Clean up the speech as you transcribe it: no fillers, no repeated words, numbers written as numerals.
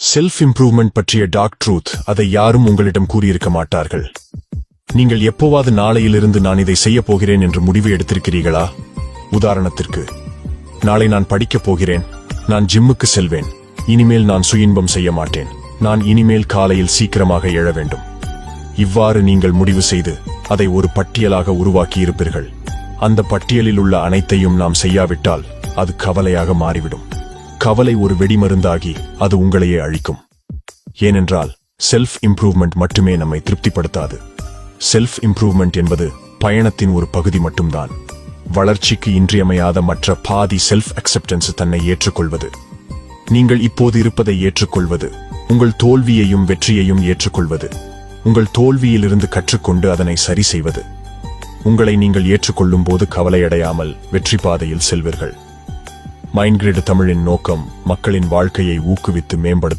Self improvement பற்றிய dark truth, அதை யாரும் உங்களிடம் கூறியிருக்க மாட்டார்கள். நீங்கள் எப்போவாது நாளையிலிருந்து நான் இதை செய்யப் போகிறேன் என்று முடிவு எடுத்திருக்கிறீர்களா? உதாரணத்திற்கு, நாளை நான் படிக்கப் போகிறேன், நான் ஜிம்முக்கு செல்வேன், இனிமேல் நான் சுயின்பம் செய்ய மாட்டேன், நான் இனிமேல் காலையில் சீக்கிரமாக எழ வேண்டும். இவ்வாறு நீங்கள் முடிவு செய்து அதை ஒரு பட்டியலாக உருவாக்கி இருப்பீர்கள். அந்த பட்டியலில் உள்ள அனைத்தையும் நாம் செய்யாவிட்டால் அது கவலையாக மாறிவிடும். கவலை ஒரு வெடிமருந்தாகி அது உங்களையே அழிக்கும். ஏனென்றால் செல்ஃப் இம்ப்ரூவ்மெண்ட் மட்டுமே நம்மை திருப்திப்படுத்தாது. செல்ஃப் இம்ப்ரூவ்மெண்ட் என்பது பயணத்தின் ஒரு பகுதி மட்டும்தான். வளர்ச்சிக்கு இன்றியமையாத மற்ற பாதி செல்ஃப் அக்செப்டன்ஸ், தன்னை ஏற்றுக்கொள்வது. நீங்கள் இப்போது இருப்பதை ஏற்றுக்கொள்வது, உங்கள் தோல்வியையும் வெற்றியையும் ஏற்றுக்கொள்வது, உங்கள் தோல்வியிலிருந்து கற்றுக்கொண்டு அதனை சரி செய்வது. உங்களை நீங்கள் ஏற்றுக்கொள்ளும் போது கவலையடையாமல் வெற்றி பாதையில் செல்வீர்கள். மைண்ட்கிரிட் தமிழின் நோக்கம் மக்களின் வாழ்க்கையை ஊக்குவித்து மேம்படுத்தும்.